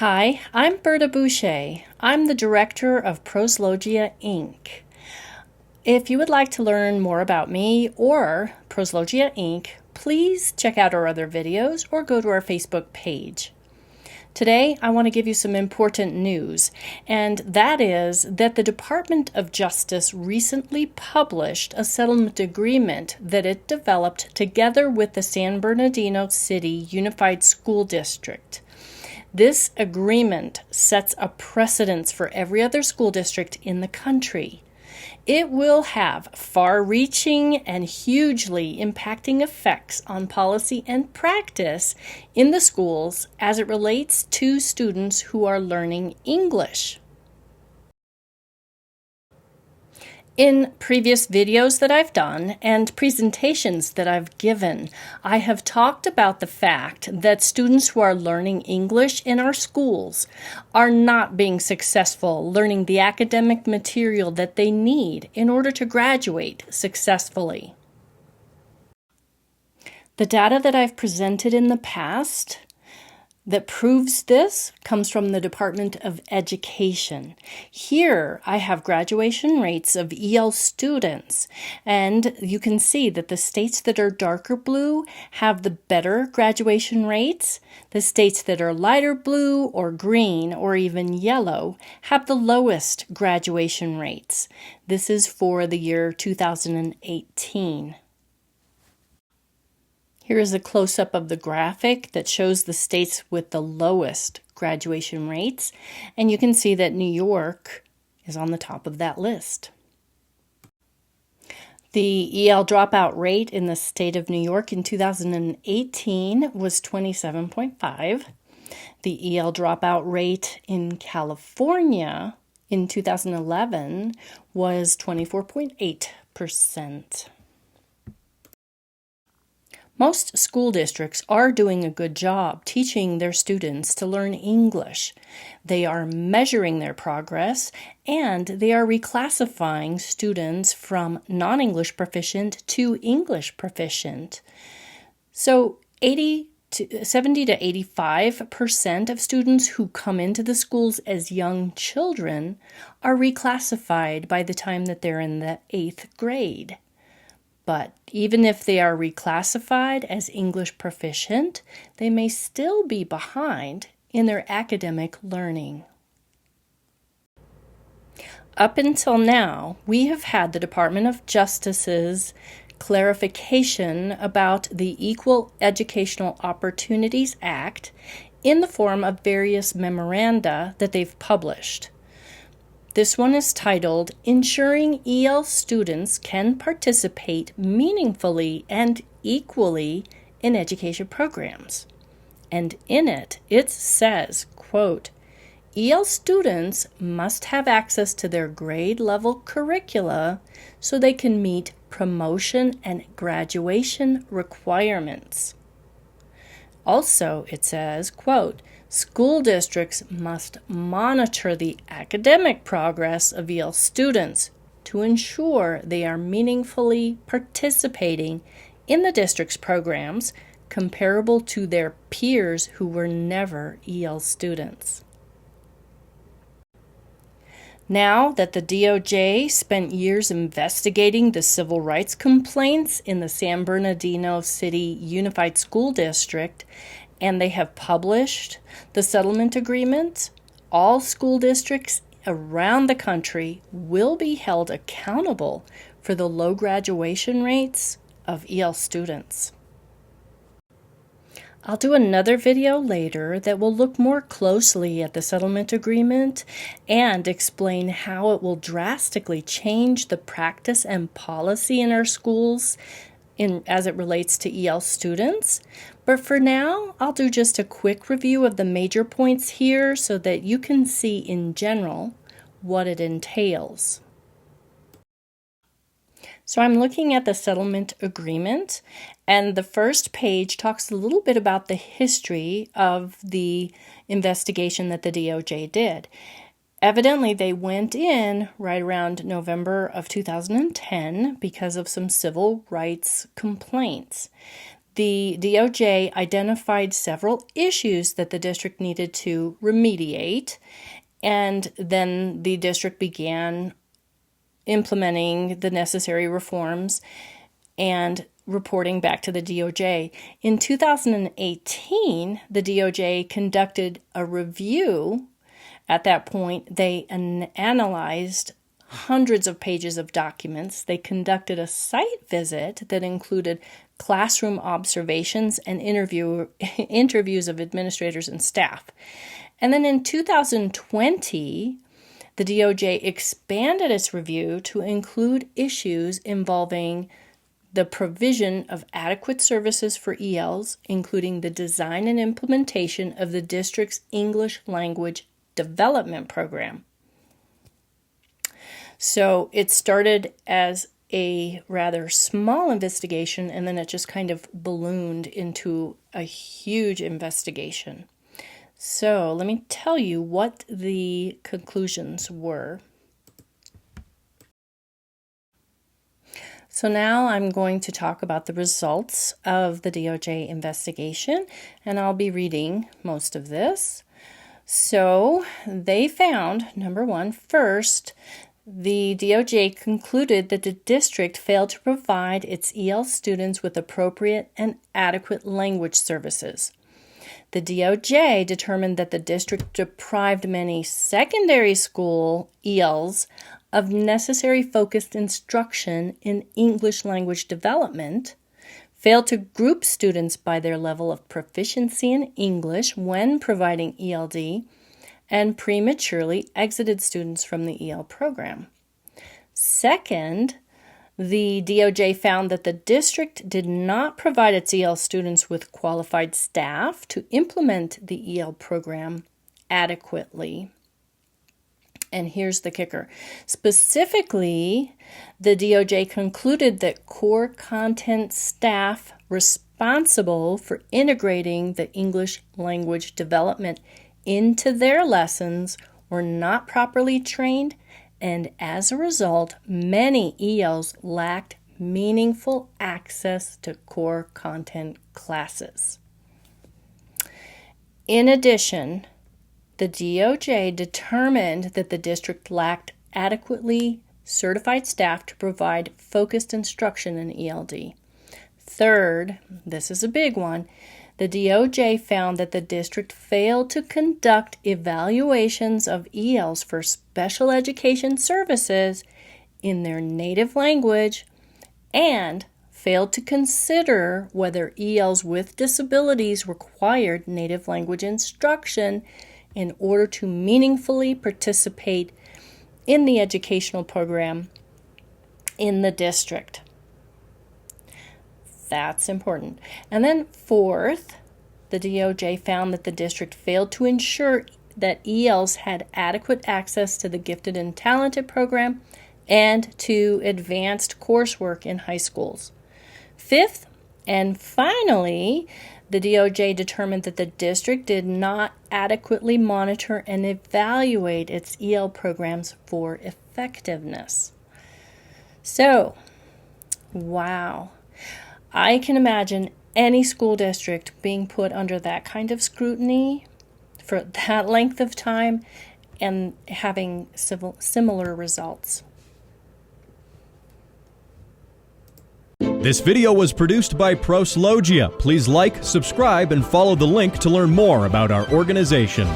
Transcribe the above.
Hi, I'm Berta Boucher. I'm the director of Proslogia, Inc. If you would like to learn more about me or Proslogia, Inc., please check out our other videos or go to our Facebook page. Today, I want to give you some important news, and that is that the Department of Justice recently published a settlement agreement that it developed together with the San Bernardino City Unified School District. This agreement sets a precedence for every other school district in the country. It will have far-reaching and hugely impacting effects on policy and practice in the schools as it relates to students who are learning English. In previous videos that I've done and presentations that I've given, I have talked about the fact that students who are learning English in our schools are not being successful learning the academic material that they need in order to graduate successfully. The data that I've presented in the past that proves this comes from the Department of Education. Here I have graduation rates of EL students, and you can see that the states that are darker blue have the better graduation rates. The states that are lighter blue or green or even yellow have the lowest graduation rates. This is for the year 2018. Here is a close-up of the graphic that shows the states with the lowest graduation rates, and you can see that New York is on the top of that list. The EL dropout rate in the state of New York in 2018 was 27.5. The EL dropout rate in California in 2011 was 24.8%. Most school districts are doing a good job teaching their students to learn English. They are measuring their progress, and they are reclassifying students from non-English proficient to English proficient. So 70 to 85% of students who come into the schools as young children are reclassified by the time that they're in the 8th grade. But even if they are reclassified as English proficient, they may still be behind in their academic learning. Up until now, we have had the Department of Justice's clarification about the Equal Educational Opportunities Act in the form of various memoranda that they've published. This one is titled, Ensuring EL Students Can Participate Meaningfully and Equally in Education Programs. And in it, it says, quote, EL students must have access to their grade-level curricula so they can meet promotion and graduation requirements. Also, it says, quote, school districts must monitor the academic progress of EL students to ensure they are meaningfully participating in the district's programs comparable to their peers who were never EL students. Now that the DOJ spent years investigating the civil rights complaints in the San Bernardino City Unified School District, and they have published the settlement agreement, all school districts around the country will be held accountable for the low graduation rates of EL students. I'll do another video later that will look more closely at the settlement agreement and explain how it will drastically change the practice and policy in our schools as it relates to EL students. But for now, I'll do just a quick review of the major points here so that you can see in general what it entails. So I'm looking at the settlement agreement, and the first page talks a little bit about the history of the investigation that the DOJ did. Evidently, they went in right around November of 2010 because of some civil rights complaints. the DOJ identified several issues that the district needed to remediate, and then the district began implementing the necessary reforms and reporting back to the DOJ. In 2018, the DOJ conducted a review. At that point, they analyzed hundreds of pages of documents. They conducted a site visit that included classroom observations and interviews of administrators and staff. And then in 2020, the DOJ expanded its review to include issues involving the provision of adequate services for ELs, including the design and implementation of the district's English language development program. So it started as a rather small investigation, and then it just kind of ballooned into a huge investigation. So let me tell you what the conclusions were. So now I'm going to talk about the results of the DOJ investigation, and I'll be reading most of this. So they found, number one, first, the DOJ concluded that the district failed to provide its EL students with appropriate and adequate language services. The DOJ determined that the district deprived many secondary school ELs of necessary focused instruction in English language development, failed to group students by their level of proficiency in English when providing ELD, and prematurely exited students from the EL program. Second, the DOJ found that the district did not provide its EL students with qualified staff to implement the EL program adequately. And here's the kicker. Specifically, the DOJ concluded that core content staff responsible for integrating the English language development into their lessons were not properly trained, and as a result, many ELs lacked meaningful access to core content classes. In addition, the DOJ determined that the district lacked adequately certified staff to provide focused instruction in ELD. Third, this is a big one, the DOJ found that the district failed to conduct evaluations of ELs for special education services in their native language and failed to consider whether ELs with disabilities required native language instruction in order to meaningfully participate in the educational program in the district. That's important. And then fourth, the DOJ found that the district failed to ensure that ELs had adequate access to the Gifted and Talented program and to advanced coursework in high schools. Fifth, and finally, the DOJ determined that the district did not adequately monitor and evaluate its EL programs for effectiveness. So, wow. I can imagine any school district being put under that kind of scrutiny for that length of time and having similar results. This video was produced by Proslogia. Please like, subscribe, and follow the link to learn more about our organization.